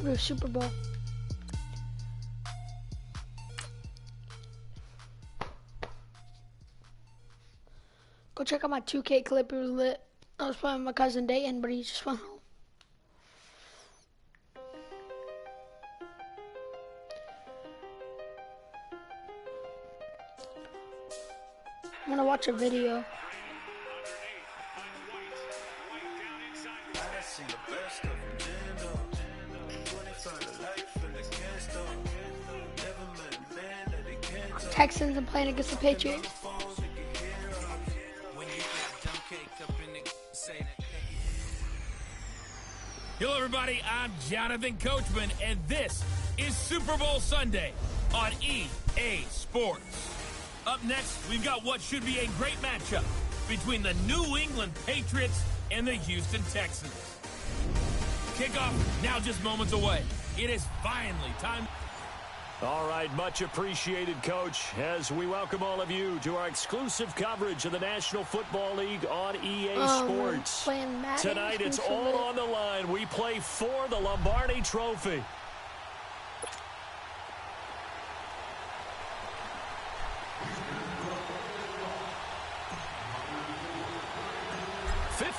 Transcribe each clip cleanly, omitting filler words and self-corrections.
The Super Bowl. Go check out my 2K clip. It was lit. I was playing with my cousin Dayton, but he just went home. I'm gonna watch a video. Texans and playing against the Patriots. Hello everybody, I'm Jonathan Coachman, and this is Super Bowl Sunday on EA Sports. Up next, we've got what should be a great matchup between the New England Patriots and the Houston Texans. Kickoff now just moments away. It is finally time. All right, much appreciated, Coach, as we welcome all of you to our exclusive coverage of the National Football League on EA Sports. Tonight, it's all on the line. We play for the Lombardi Trophy.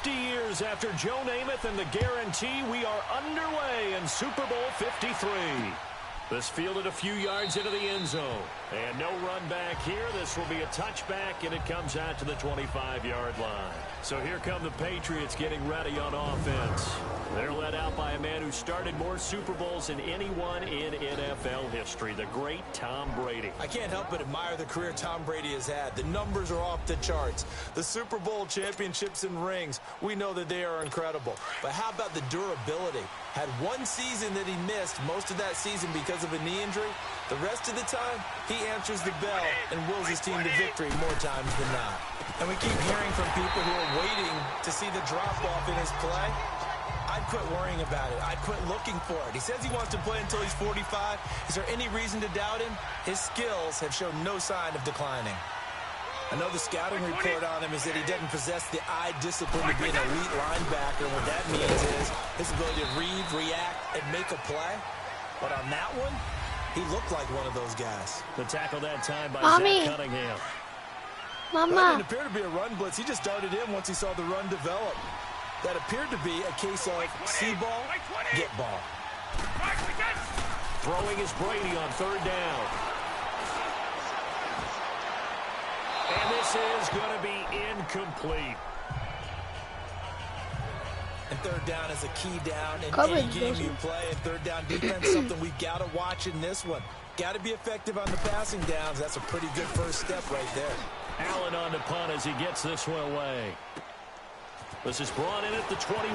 Years after Joe Namath and the guarantee, we are underway in Super Bowl 53. This fielded a few yards into the end zone. And no run back here. This will be a touchback, and it comes out to the 25-yard line. So here come the Patriots getting ready on offense. They're led out by a man who started more Super Bowls than anyone in NFL history, the great Tom Brady. I can't help but admire the career Tom Brady has had. The numbers are off the charts. The Super Bowl championships and rings, we know that they are incredible. But how about the durability? Had one season that he missed, most of that season because of a knee injury. The rest of the time, he answers the bell and wills his team to victory more times than not. And we keep hearing from people who are waiting to see the drop-off in his play. I'd quit worrying about it. I'd quit looking for it. He says he wants to play until he's 45. Is there any reason to doubt him? His skills have shown no sign of declining. I know the scouting report on him is that he doesn't possess the eye discipline to be an elite linebacker. And what that means is his ability to read, react, and make a play. But on that one, he looked like one of those guys. The tackle that time by Zach Cunningham. Mama. It appeared to be a run blitz. He just darted in once he saw the run develop. That appeared to be a case of see ball, get ball. Throwing is Brady on third down. And this is going to be incomplete. And third down is a key down in any game you play. And third down defense, something we've got to watch in this one. Got to be effective on the passing downs. That's a pretty good first step right there. Allen on the punt as he gets this one away. This is brought in at the 21.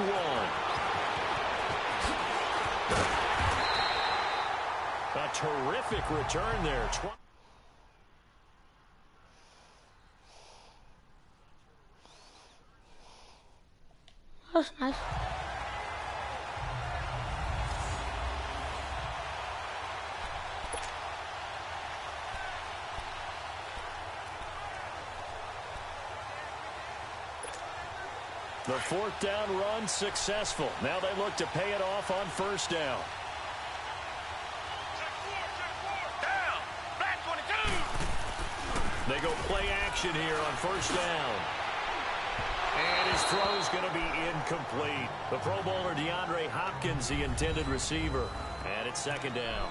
A terrific return there. That's nice. The fourth down run successful. Now they look to pay it off on first down. They go play action here on first down. And his throw is going to be incomplete. The Pro Bowler DeAndre Hopkins, the intended receiver. And it's second down.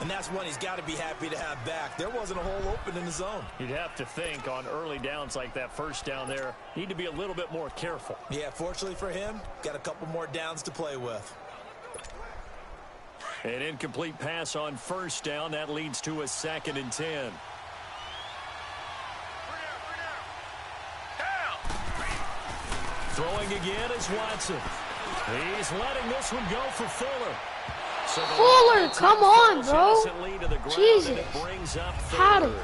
And that's one he's got to be happy to have back. There wasn't a hole open in the zone. You'd have to think on early downs like that first down there, need to be a little bit more careful. Yeah, fortunately for him, got a couple more downs to play with. An incomplete pass on first down. That leads to a 2nd and 10. Throwing again is Watson. He's letting this one go for Fuller. So Fuller, come on, bro. Jesus. How did?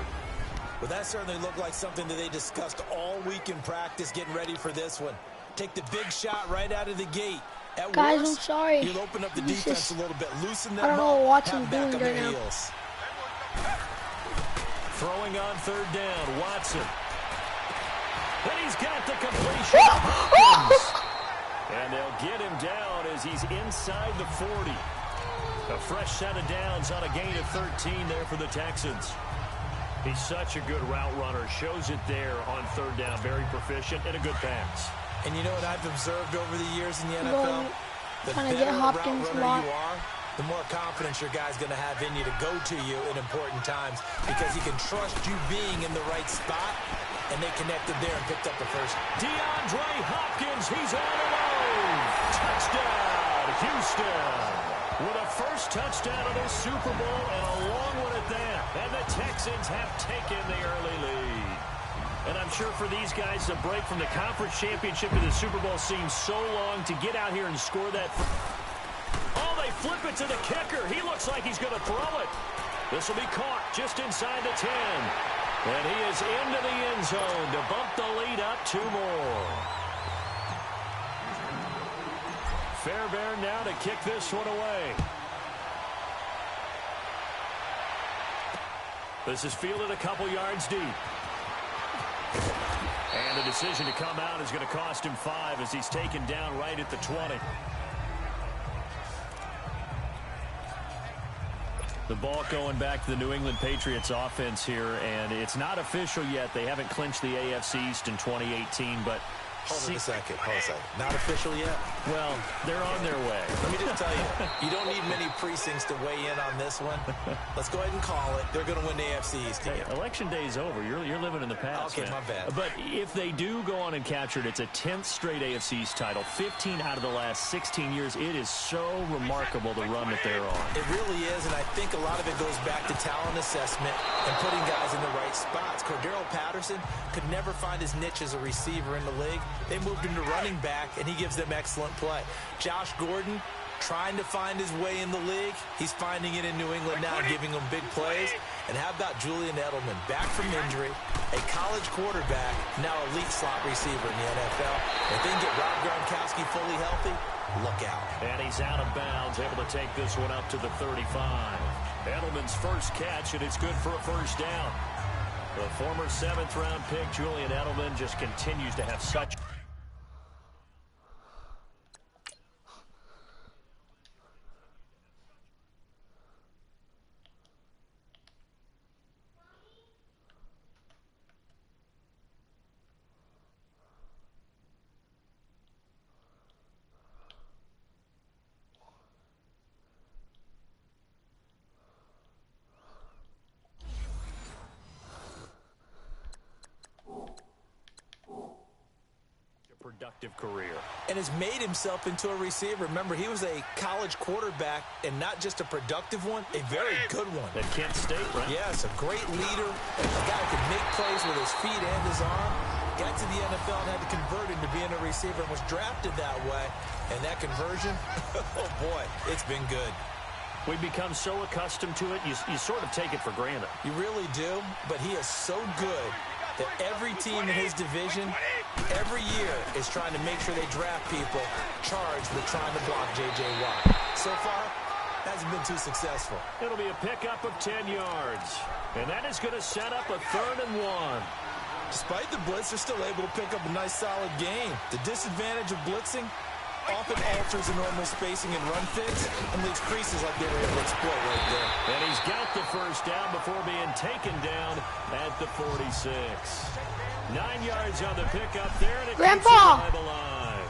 Well, that certainly looked like something that they discussed all week in practice getting ready for this one. Take the big shot right out of the gate. At Guys, worst, I'm sorry. You'll open up the defense a little bit, loosen them I don't know what Watson's doing right now. Heels. Throwing on third down, Watson. And he's got the completion. And they'll get him down as he's inside the 40. A fresh set of downs on a gain of 13 there for the Texans. He's such a good route runner. Shows it there on third down. Very proficient and a good pass. And you know what I've observed over the years in the NFL? The trying to better get Hopkins route a runner lot. you are, the more confidence your guy's going to have in you to go to you in important times because he can trust you being in the right spot, and they connected there and picked up the first. DeAndre Hopkins, he's on the move. Touchdown, Houston. With a first touchdown of the Super Bowl and a long one at that. And the Texans have taken the early lead. And I'm sure for these guys, the break from the conference championship to the Super Bowl seems so long to get out here and score that. Oh, they flip it to the kicker. He looks like he's going to throw it. This will be caught just inside the 10. And he is into the end zone to bump the lead up 2 more. Fairbairn now to kick this one away. This is fielded a couple yards deep. And the decision to come out is going to cost him 5 as he's taken down right at the 20. The ball going back to the New England Patriots offense here, and it's not official yet. They haven't clinched the AFC East in 2018, but Hold on a second. Not official yet? well, they're on their way. Let me just tell you, you don't need many precincts to weigh in on this one. Let's go ahead and call it. They're going to win the AFC East. Hey, election day is over. You're living in the past. Okay, man. my bad. But if they do go on and capture it, it's a 10th straight AFC East title. 15 out of the last 16 years. It is so remarkable the run that they're on. It really is, and I think a lot of it goes back to talent assessment and putting guys in the right spots. Cordero Patterson could never find his niche as a receiver in the league. They moved him to running back, and he gives them excellent play. Josh Gordon trying to find his way in the league. He's finding it in New England now, giving them big plays. And how about Julian Edelman, back from injury, a college quarterback, now elite slot receiver in the NFL. If they can get Rob Gronkowski fully healthy, look out. And he's out of bounds, able to take this one up to the 35. Edelman's first catch, and it's good for a first down. The former 7th-round pick, Julian Edelman, just continues to have such... productive career. And has made himself into a receiver. Remember, he was a college quarterback, and not just a productive one, a very good one. At Kent State, right? Yes, a great leader, a guy who can make plays with his feet and his arm. Got to the NFL and had to convert into being a receiver and was drafted that way. And that conversion, oh boy, it's been good. We become so accustomed to it, you sort of take it for granted. You really do, but he is so good that every team in his division, every year, is trying to make sure they draft people charged with trying to block J.J. Watt. So far, hasn't been too successful. It'll be a pickup of 10 yards. And that is going to set up a 3rd and 1. Despite the blitz, they're still able to pick up a nice, solid gain. The disadvantage of blitzing often alters the normal spacing and run fits and leaves creases like they were able to exploit right there. And he's got the first down before being taken down at the 46. 9 yards on the pickup there, and it keeps the drive alive.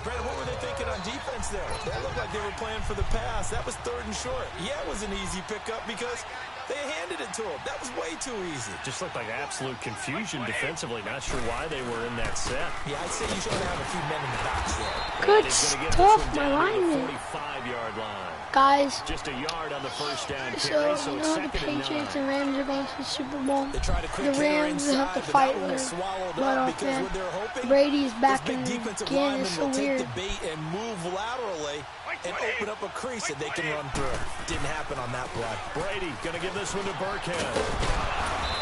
Brandon, what were they thinking on defense there? That looked like they were playing for the pass. That was 3rd and short. Yeah, it was an easy pickup because they handed it to him. That was way too easy. Just looked like absolute confusion defensively. Not sure why they were in that set. Yeah, I'd say you should have a few men in the box there. Good stuff, my lineman. 45-yard line. Guys, Just a yard on the first down so carry, you it's know the 2nd and 9. Patriots and Rams are going to the Super Bowl. They tried to quick The hitter Rams have inside, to but fight that one was their swallowed blood up off, because man. what they're hoping Brady's back big in defensive again. linemen It's so will take weird. the bait and move laterally and open up a crease that they can run through. Didn't happen on that play. Brady going to give this one to Burkhead.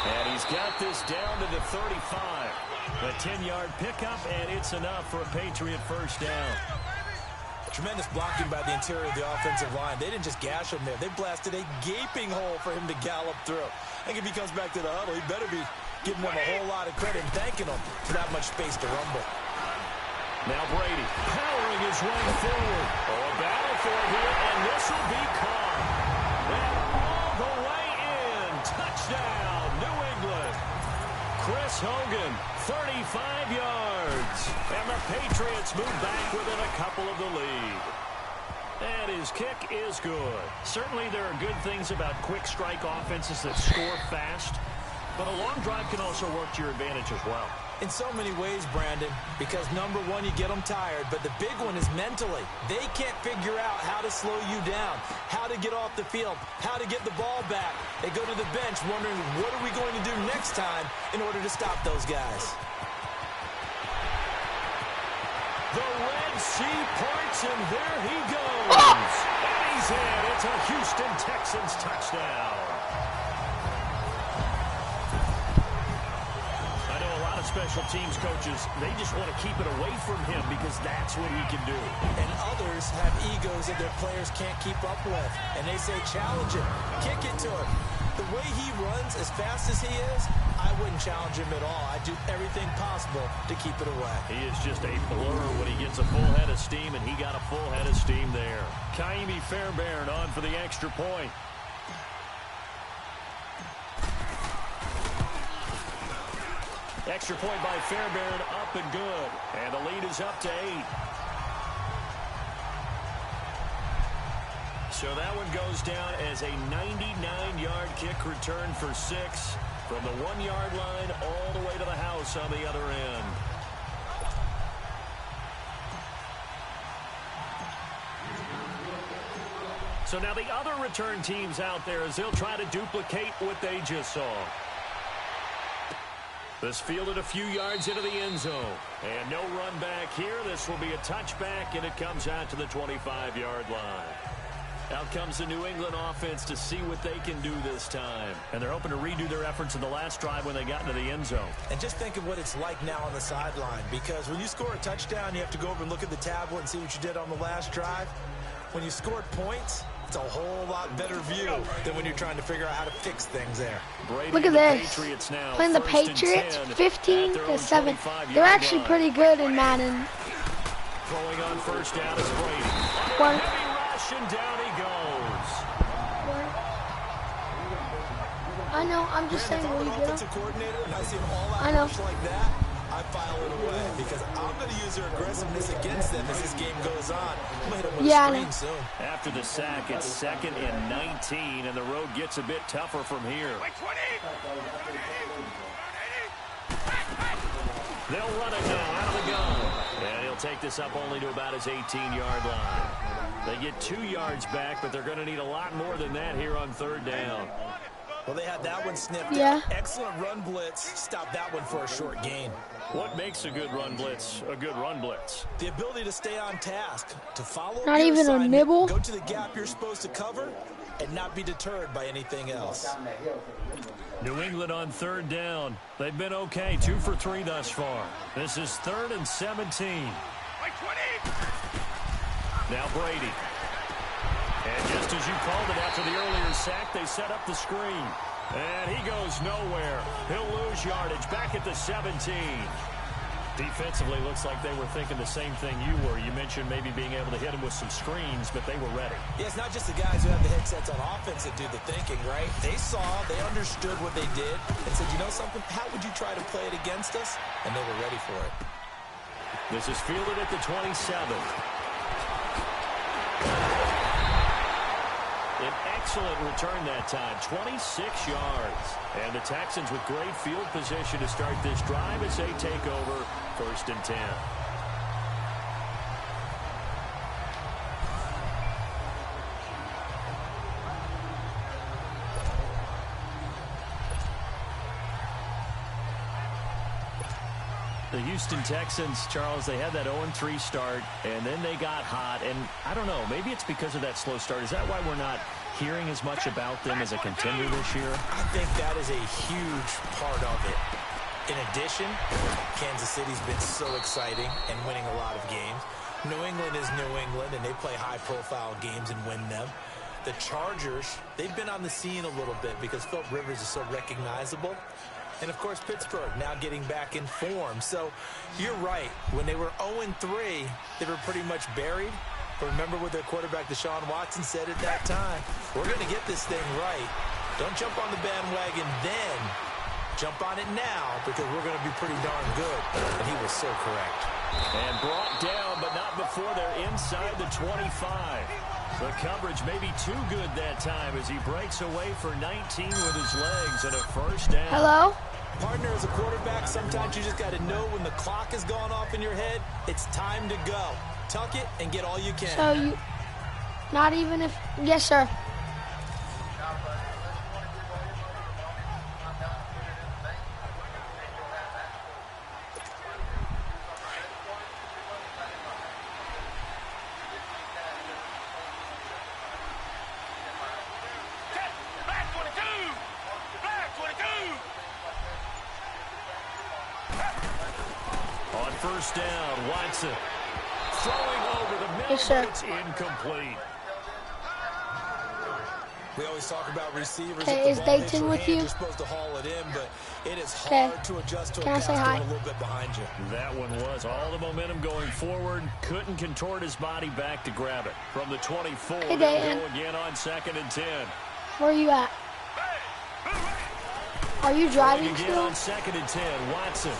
And he's got this down to the 35. A 10-yard pickup, and it's enough for a Patriot first down. Tremendous blocking by the interior of the offensive line. They didn't just gash him there. They blasted a gaping hole for him to gallop through. I think if he comes back to the huddle, he better be giving them a whole lot of credit and thanking them for that much space to rumble. Now Brady powering his way forward. Oh, a battle for it here, and this will be caught. And all the way in. Touchdown, New England. Chris Hogan, 35 yards. And the Patriots move back within a couple of the lead. And his kick is good. Certainly there are good things about quick strike offenses that score fast, but a long drive can also work to your advantage as well. In so many ways, Brandon, because number one, you get them tired, but the big one is mentally. They can't figure out how to slow you down, how to get off the field, how to get the ball back. They go to the bench wondering, what are we going to do next time in order to stop those guys? The Red Sea parts, and there he goes. And he's in. It's a Houston Texans touchdown. I know a lot of special teams coaches, they just want to keep it away from him because that's what he can do. And others have egos that their players can't keep up with. And they say, challenge him, kick it to him. The way he runs, as fast as he is, I wouldn't challenge him at all. I'd do everything possible to keep it away. He is just a blur when he gets a full head of steam, and he got a full head of steam there. Ka'imi Fairbairn on for the extra point. Extra point by Fairbairn, up and good. And the lead is up to 8. So that one goes down as a 99-yard kick return for 6 from the 1-yard line all the way to the house on the other end. So now the other return teams out there as they'll try to duplicate what they just saw. This fielded a few yards into the end zone. And no run back here. This will be a touchback, and it comes out to the 25-yard line. Out comes the New England offense to see what they can do this time. And they're hoping to redo their efforts in the last drive when they got into the end zone. And just think of what it's like now on the sideline, because when you score a touchdown, you have to go over and look at the tablet and see what you did on the last drive. When you scored points, it's a whole lot better view than when you're trying to figure out how to fix things there. Brady Look at this. Playing the Patriots 15-7. They're actually pretty good in Madden. Throwing on first down is Brady. One. Heavy rush, and down he goes. I know, I'm just saying If I'm what an you do. offensive coordinator and I see an all-out I know. rush like that, I file it away because I'm going to use their aggressiveness against them as this game goes on. I'm going to hit them with Yeah, I a know. screen soon. After the sack, it's 2nd and 19, and the road gets a bit tougher from here. They'll run it now out of the gun. And he'll take this up only to about his 18-yard line. They get 2 yards back, but they're going to need a lot more than that here on 3rd down. Well, they had that one snipped Yeah. out. Excellent run blitz. Stop that one for a short gain. What makes a good run blitz a good run blitz? The ability to stay on task, to follow Not your even a assignment, nibble? go to the gap you're supposed to cover, and not be deterred by anything else. New England on 3rd down. They've been okay, 2 for 3 thus far. This is 3rd and 17. Now Brady. And just as you called it after the earlier sack, they set up the screen. And he goes nowhere. He'll lose yardage back at the 17. Defensively, looks like they were thinking the same thing you were. You mentioned maybe being able to hit him with some screens, but they were ready. Yeah, it's not just the guys who have the headsets on offense that do the thinking, right? They saw, they understood what they did, and said, you know something, how would you try to play it against us? And they were ready for it. This is fielded at the 27. An excellent return that time, 26 yards. And the Texans with great field position to start this drive as they take over 1st and 10. The Houston Texans, Charles, they had that 0-3 start, and then they got hot. And I don't know, maybe it's because of that slow start. Is that why we're not hearing as much about them as a contender this year? I think that is a huge part of it. In addition, Kansas City's been so exciting and winning a lot of games. New England is New England, and they play high-profile games and win them. The Chargers, they've been on the scene a little bit because Philip Rivers is so recognizable. And, of course, Pittsburgh now getting back in form. So you're right. When they were 0-3, they were pretty much buried. But remember what their quarterback, Deshaun Watson, said at that time. We're going to get this thing right. Don't jump on the bandwagon then. Jump on it now because we're going to be pretty darn good. And he was so correct. And brought down, but not before they're inside the 25. The coverage may be too good that time as he breaks away for 19 with his legs and a first down. Hello? Partner, as a quarterback, sometimes you just got to know when the clock has gone off in your head, it's time to go. Tuck it and get all you can. So you, not even if, yes, sir. First down, Watson throwing over the middle, Yes, sir. but it's incomplete. We always talk about receivers. Okay, if is the ball Dayton hits your with hand, you? You're supposed to haul it in, but it is Okay. hard to adjust to Can a I pass say going hi? a little bit behind you. That one was all the momentum going forward. Couldn't contort his body back to grab it. From the 24, Hey, they'll Dayton. go again on 2nd and 10. Where are you at? Are you driving Again still? on 2nd and 10, Watson.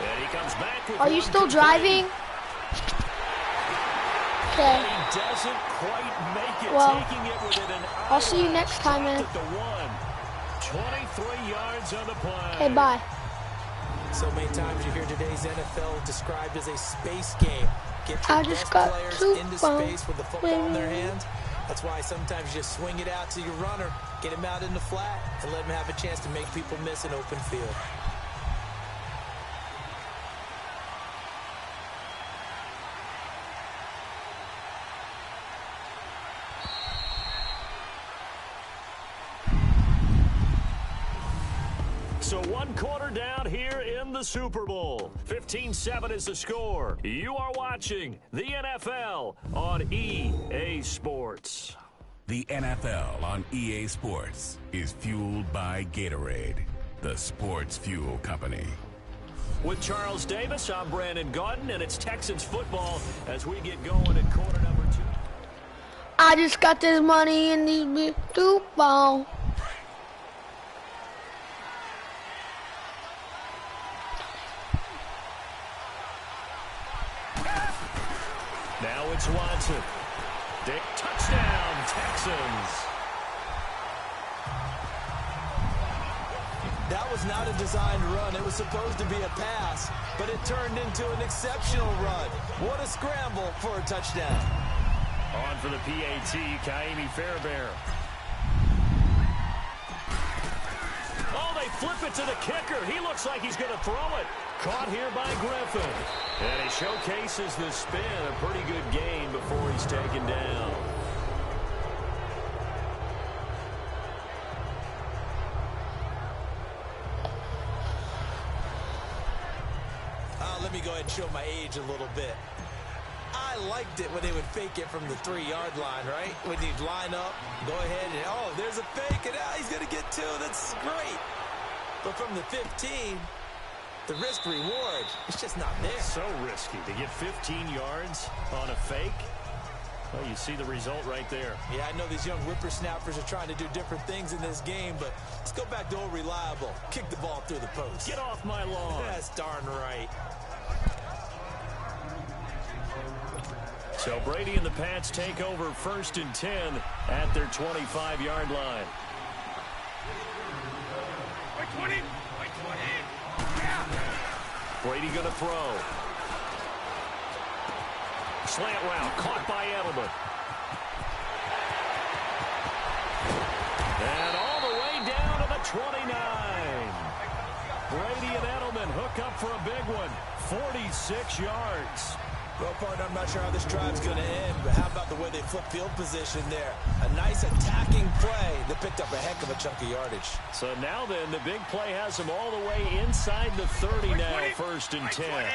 And he comes back with Are you one still complete. driving? Okay. He doesn't quite make it, Well, taking it within an I'll see you hour. next time, man. Stopped at the 1. 23 yards on the play. Okay, bye. So many times you hear today's NFL described as a space game. Get your I just best got players 2 into phones space with the football in their with me. hands. That's why sometimes you just swing it out to your runner, get him out in the flat, and let him have a chance to make people miss an open field. So 1 quarter down here in the Super Bowl. 15-7 is the score. You are watching the NFL on EA Sports. The NFL on EA Sports is fueled by Gatorade, the sports fuel company. With Charles Davis, I'm Brandon Gaudin, and it's Texans football as we get going at quarter number 2. I just got this money in these big football. Now it's Watson. Dick, touchdown, Texans. That was not a designed run. It was supposed to be a pass, but it turned into an exceptional run. What a scramble for a touchdown. On for the PAT, Kaimi Fairbairn. Oh, they flip it to the kicker. He looks like he's going to throw it. Caught here by Griffin. And he showcases the spin. A pretty good gain before he's taken down. Let me go ahead and show my age a little bit. I liked it when they would fake it from the 3-yard line, right? When you'd line up, go ahead and, oh, there's a fake, and he's going to get 2. That's great. But from the 15, the risk-reward, it's just not there. So risky to get 15 yards on a fake. Well, you see the result right there. Yeah, I know these young whippersnappers are trying to do different things in this game, but let's go back to old reliable. Kick the ball through the post. Get off my lawn. That's darn right. So Brady and the Pats take over 1st and 10 at their 25-yard line. Brady going to throw. Slant route caught by Edelman. And all the way down to the 29. Brady and Edelman hook up for a big one. 46 yards. Well, partner, I'm not sure how this drive's going to end, but how about the way they flip field position there? A nice attacking play that picked up a heck of a chunk of yardage. So now then, the big play has them all the way inside the 30 now, 1st and 10.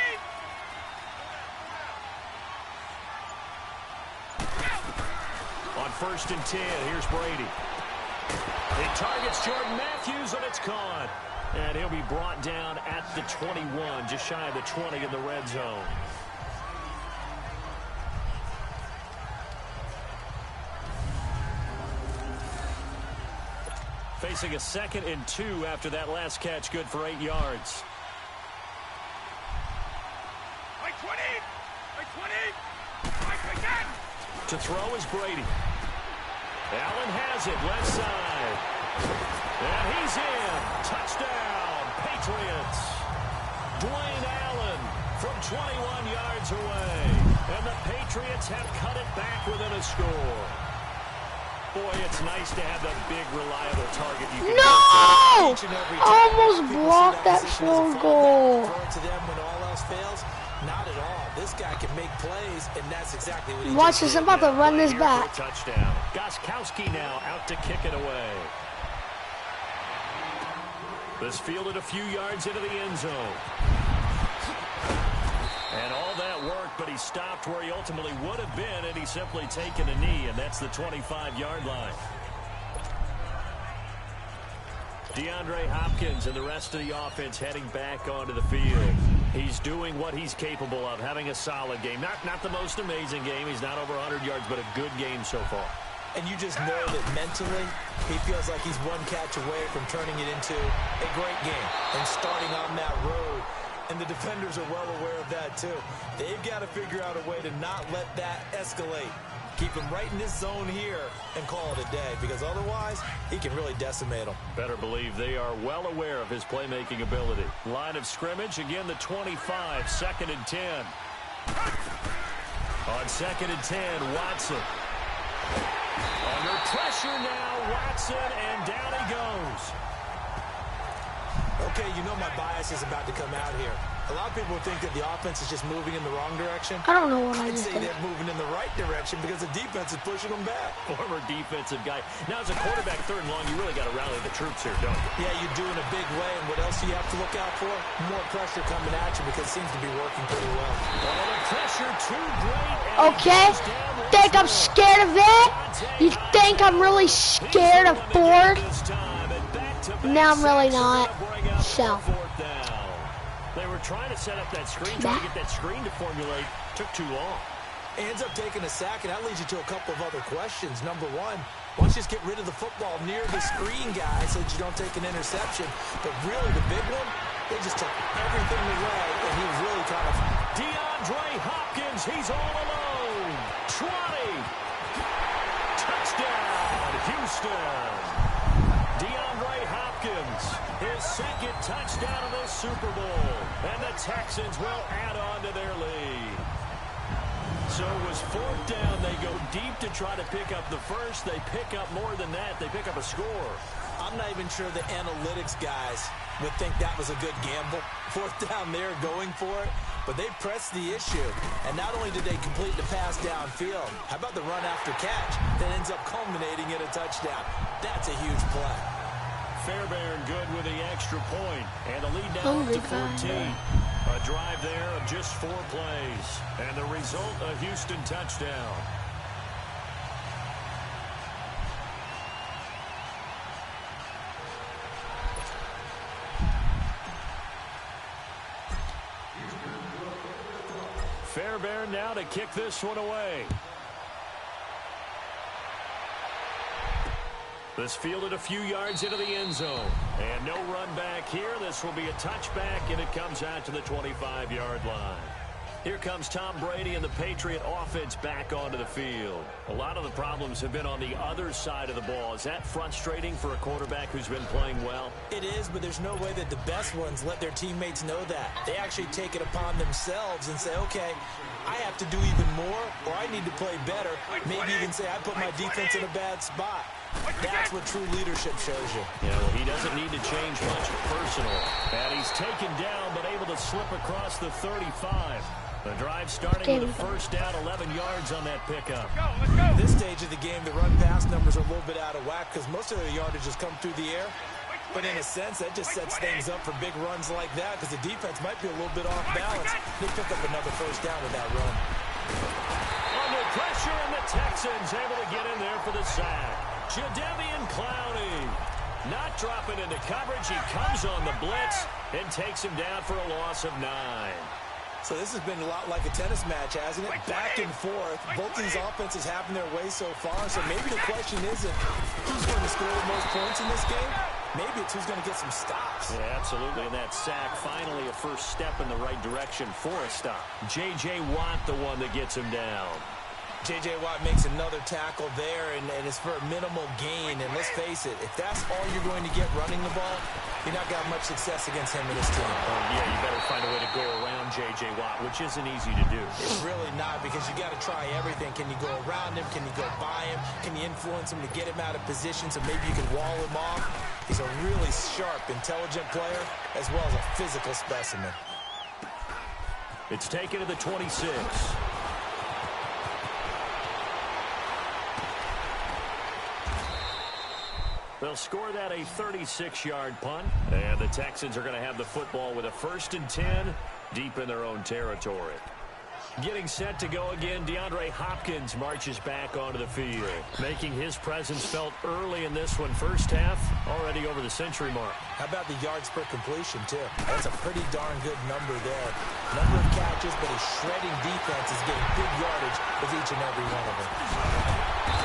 On 1st and 10, here's Brady. He targets Jordan Matthews, and it's caught. And he'll be brought down at the 21, just shy of the 20 in the red zone. Facing a 2nd and 2 after that last catch, good for 8 yards. To throw is Brady. Allen has it, left side. And he's in. Touchdown, Patriots. Dwayne Allen from 21 yards away. And the Patriots have cut it back within a score. Boy, it's nice to have a big, reliable target. You can I almost blocked that field goal. Throw it to them when all else fails? Not at all. This guy can make plays, and that's exactly what he Watch this. I'm about to run this back. Touchdown. Gostkowski now out to kick it away. This fielded a few yards into the end zone. And all that worked, but he stopped where he ultimately would have been had he simply taken a knee, and that's the 25-yard line. DeAndre Hopkins and the rest of the offense heading back onto the field. He's doing what he's capable of, having a solid game. Not the most amazing game. He's not over 100 yards, but a good game so far. And you just know that mentally, he feels like he's one catch away from turning it into a great game and starting on that road. And the defenders are well aware of that, too. They've got to figure out a way to not let that escalate. Keep him right in this zone here and call it a day, because otherwise, he can really decimate them. Better believe they are well aware of his playmaking ability. Line of scrimmage, again the 25, 2nd and 10. On 2nd and 10, Watson. Under pressure now, Watson, and down he goes. Okay, you know my bias is about to come out here. A lot of people think that the offense is just moving in the wrong direction. I don't know what I I'd just say did. they're moving in the right direction because the defense is pushing them back. Former defensive guy. Now, as a quarterback, 3rd and long, you really got to rally the troops here, don't you? Yeah, you're doing a big way, and what else do you have to look out for? More pressure coming at you because it seems to be working pretty well. Oh, the pressure too great. Okay, think I'm scared of it? You think I'm really scared of Ford? No, I'm really not. So. They were trying to set up that screen, trying to get that screen to formulate. Took too long. Ends up taking a sack, and that leads you to a couple of other questions. Number one, why don't you just get rid of the football near the screen guy so that you don't take an interception? But really, the big one, they just took everything away, and he was really kind of... DeAndre Hopkins, he's all alone. 20. Touchdown, Houston. DeAndre Hopkins, his 2nd touchdown of the Super Bowl. And the Texans will add on to their lead. So it was 4th down. They go deep to try to pick up the first. They pick up more than that. They pick up a score. I'm not even sure the analytics guys would think that was a good gamble. 4th down there going for it. But they pressed the issue. And not only did they complete the pass downfield, how about the run after catch that ends up culminating in a touchdown? That's a huge play. Fairbairn good with the extra point. And the lead down to 14. A drive there of just 4 plays. And the result, a Houston touchdown. Fairbairn now to kick this one away. This fielded a few yards into the end zone. And no run back here. This will be a touchback, and it comes out to the 25-yard line. Here comes Tom Brady and the Patriot offense back onto the field. A lot of the problems have been on the other side of the ball. Is that frustrating for a quarterback who's been playing well? It is, but there's no way that the best ones let their teammates know that. They actually take it upon themselves and say, okay, I have to do even more, or I need to play better. Maybe even say I put my defense in a bad spot. That's what true leadership shows you. Yeah, well, he doesn't need to change much personal. And he's taken down, but able to slip across the 35. The drive starting with a first down, 11 yards on that pickup. At this stage of the game, the run-pass numbers are a little bit out of whack because most of the yardage has come through the air. But in a sense, that just sets things up for big runs like that because the defense might be a little bit off balance. They pick up another first down with that run. Under pressure, and the Texans able to get in there for the sack. Jadeveon Clowney not dropping into coverage. He comes on the blitz and takes him down for a loss of 9. So this has been a lot like a tennis match, hasn't it? Back and forth. Both these offenses having their way so far. So maybe the question isn't who's going to score the most points in this game. Maybe it's who's going to get some stops. Yeah, absolutely. And that sack, finally a first step in the right direction for a stop. J.J. Watt, the one that gets him down. J.J. Watt makes another tackle there, and it's for a minimal gain. And let's face it, if that's all you're going to get running the ball, you're not going to have much success against him and his team. Yeah, you better find a way to go around J.J. Watt, which isn't easy to do. It's really not, because you got to try everything. Can you go around him? Can you go by him? Can you influence him to get him out of position so maybe you can wall him off? He's a really sharp, intelligent player, as well as a physical specimen. It's taken to the 26. They'll score that a 36-yard punt. And the Texans are going to have the football with a 1st and 10 deep in their own territory. Getting set to go again, DeAndre Hopkins marches back onto the field, making his presence felt early in this one. First half, already over the century mark. How about the yards per completion, too? That's a pretty darn good number there. Number of catches, but a shredding defense is getting big yardage with each and every one of them.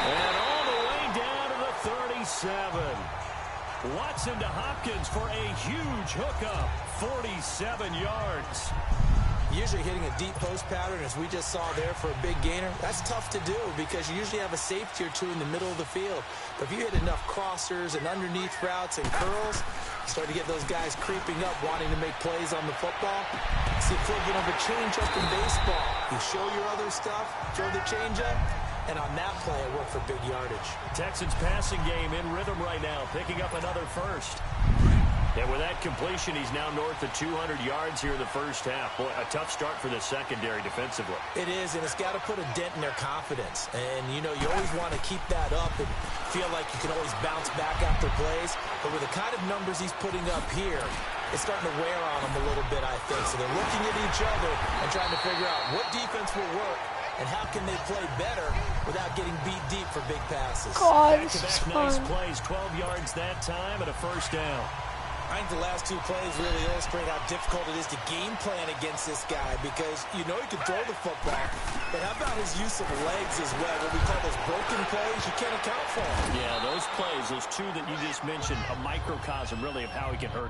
And all the way down to the 37. Watson to Hopkins for a huge hookup, 47 yards. Usually hitting a deep post pattern, as we just saw there, for a big gainer, that's tough to do because you usually have a safety or two in the middle of the field. But if you hit enough crossers and underneath routes and curls, you start to get those guys creeping up, wanting to make plays on the football. It's the equivalent of a change-up in baseball. You show your other stuff, throw the change-up, and on that play, it worked for big yardage. Texans passing game in rhythm right now, picking up another first. And with that completion, he's now north of 200 yards here in the first half. Boy, a tough start for the secondary defensively. It is, and it's got to put a dent in their confidence. And, you know, you always want to keep that up and feel like you can always bounce back after plays. But with the kind of numbers he's putting up here, it's starting to wear on them a little bit, I think. So they're looking at each other and trying to figure out what defense will work and how can they play better without getting beat deep for big passes. God, this is Back-to-back nice fun. plays, 12 yards that time and a first down. I think the last two plays really illustrate how difficult it is to game plan against this guy because you know he can throw the football, but how about his use of legs as well? What we call those broken plays, you can't account for them. Yeah, those plays, those two that you just mentioned, a microcosm really of how he can hurt.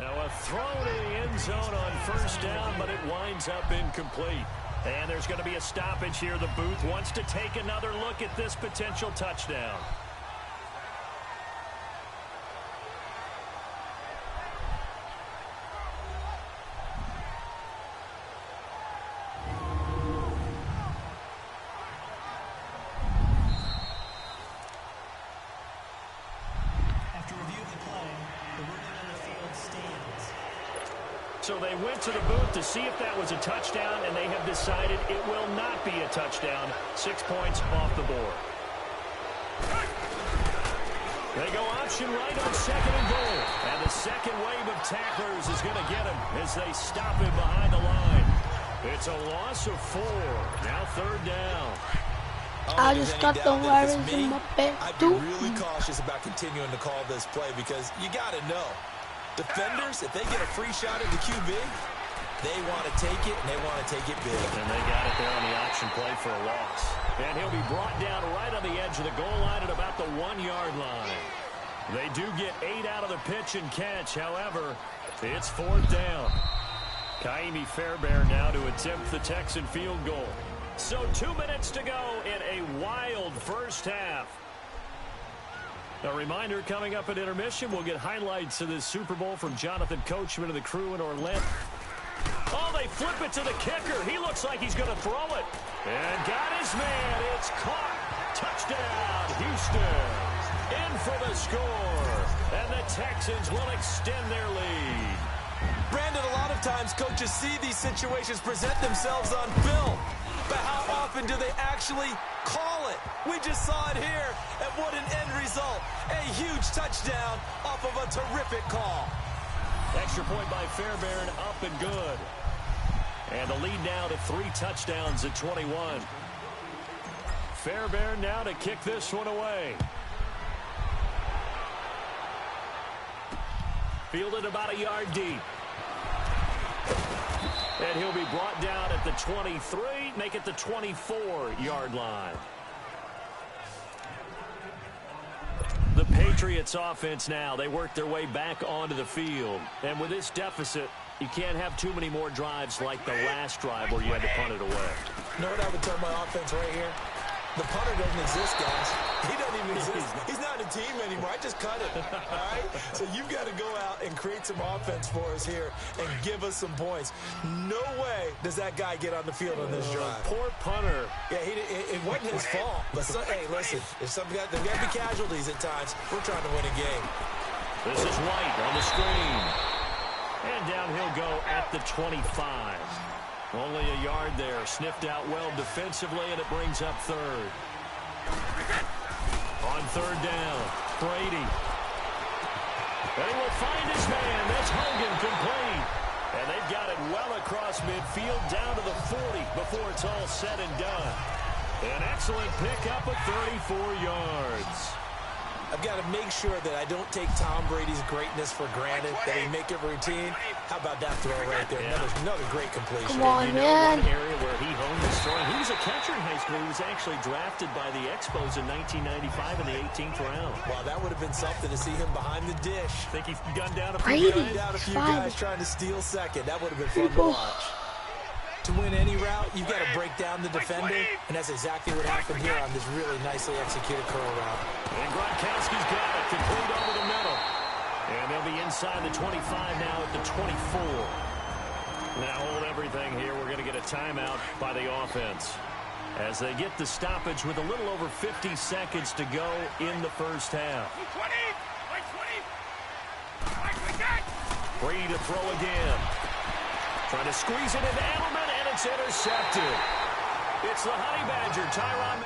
Now a throw to the end zone on first down, but it winds up incomplete. And there's going to be a stoppage here. The booth wants to take another look at this potential touchdown. So they went to the booth to see if that was a touchdown, and they have decided it will not be a touchdown. 6 points off the board. They go option right on 2nd and goal. And the second wave of tacklers is going to get him as they stop him behind the line. It's a loss of 4. Now 3rd down. I just got the wires in my bed, I'd be too. really cautious about continuing to call this play because you got to know. Defenders, if they get a free shot at the QB, they want to take it, and they want to take it big. And they got it there on the option play for a loss. And he'll be brought down right on the edge of the goal line at about the 1-yard line. They do get 8 out of the pitch and catch. However, it's 4th down. Kaimi Fairbairn now to attempt the Texan field goal. So 2 minutes to go in a wild first half. A reminder, coming up at intermission, we'll get highlights of this Super Bowl from Jonathan Coachman and the crew in Orlando. Oh, they flip it to the kicker. He looks like he's going to throw it. And got his man. It's caught. Touchdown, Houston. In for the score. And the Texans will extend their lead. Brandon, a lot of times coaches see these situations present themselves on film. But how often do they actually call it? We just saw it here, and what an end result. A huge touchdown off of a terrific call. Extra point by Fairbairn, up and good. And the lead now to 3 touchdowns at 21. Fairbairn now to kick this one away. Fielded about a yard deep. And he'll be brought down at the 23, make it the 24-yard line. The Patriots offense now, they work their way back onto the field. And with this deficit, you can't have too many more drives like the last drive where you had to punt it away. You know what I would tell my offense right here? The punter doesn't exist, guys. He doesn't even exist. He's not a team anymore. I just cut it, all right? So you've got to go out and create some offense for us here and give us some points. No way does that guy get on the field on this drive. Poor punter. Yeah, it wasn't his fault. But, hey, listen, there's got to be casualties at times. We're trying to win a game. This is White on the screen. And down he'll go at the 25. Only a yard there. Sniffed out well defensively, and it brings up third. On third down, Brady. They will find his man. That's Hogan complete. And they've got it well across midfield down to the 40 before it's all said and done. An excellent pickup of 34 yards. I've got to make sure that I don't take Tom Brady's greatness for granted, that he make it routine. How about that throw right there? Yeah. Another great completion. Come on, you know, man. one area where he honed his throwing. He was a catcher in high school. He was actually drafted by the Expos in 1995 in the 18th round. Wow, that would have been something to see him behind the dish. Think he's gunned down a Brady. few Down a few Five. guys trying to steal second. That would have been fun to watch. To win any route, you've got to break down the defender, and that's exactly what happened here on this really nicely executed curl route. And Gronkowski's got it, complete over the middle. And they'll be inside the 25 now at the 24. Now hold everything here. We're going to get a timeout by the offense as they get the stoppage with a little over 50 seconds to go in the first half. Brady to throw again. Trying to squeeze it into Edelman, and it's intercepted. It's the Honey Badger, Tyrann.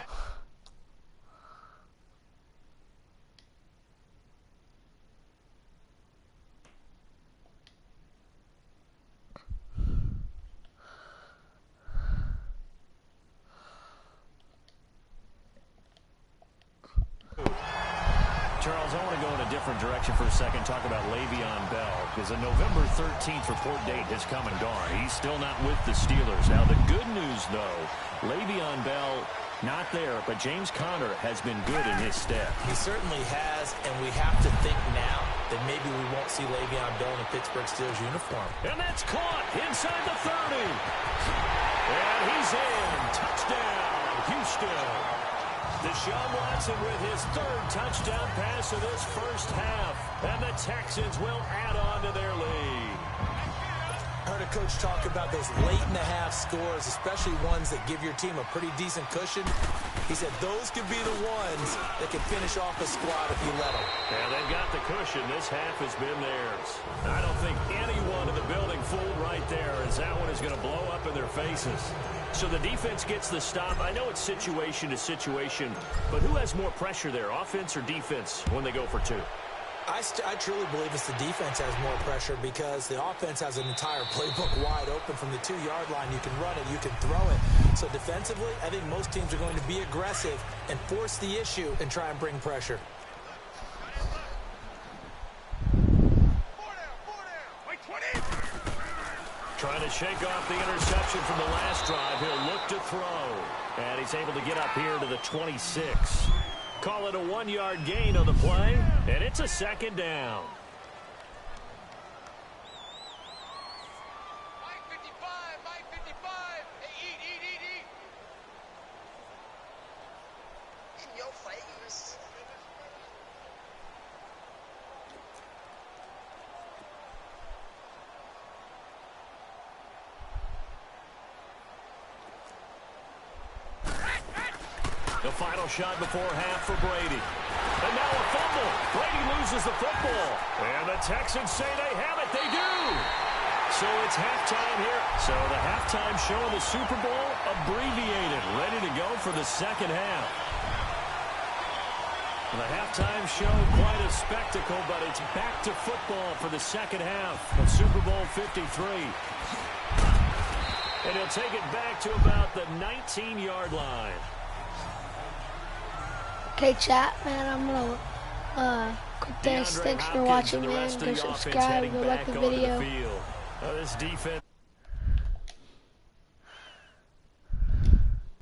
Charles, I want to go in a different direction for a second, talk about Le'Veon Bell, because the November 13th report date has come and gone. He's still not with the Steelers. Now, the good news, though, Le'Veon Bell not there, but James Conner has been good in his stead. He certainly has, and we have to think now that maybe we won't see Le'Veon Bell in a Pittsburgh Steelers uniform. And that's caught inside the 30. And he's in. Touchdown, Houston. Deshaun Watson with his third touchdown pass of this first half. And the Texans will add on to their lead. I heard a coach talk about those late-in-the-half scores, especially ones that give your team a pretty decent cushion. He said those could be the ones that can finish off a squad if you let them. Yeah, they've got the cushion. This half has been theirs. I don't think anyone in the building fooled right there, as that one is going to blow up in their faces. So the defense gets the stop. I know it's situation to situation, but who has more pressure there, offense or defense, when they go for two? I truly believe it's the defense has more pressure because the offense has an entire playbook wide open from the 2-yard line. You can run it, you can throw it. So defensively, I think most teams are going to be aggressive and force the issue and try and bring pressure. Trying to shake off the interception from the last drive. He'll look to throw. And he's able to get up here to the 26. Call it a 1-yard gain on the play, and it's a second down. The final shot before half for Brady. And now a fumble. Brady loses the football. And the Texans say they have it. They do. So it's halftime here. So the halftime show of the Super Bowl abbreviated. Ready to go for the second half. The halftime show, quite a spectacle, but it's back to football for the second half of Super Bowl 53. And he'll take it back to about the 19-yard line. Okay, chat, man, I'm gonna with this. Thanks for watching, man. Go subscribe, go like the video. This defense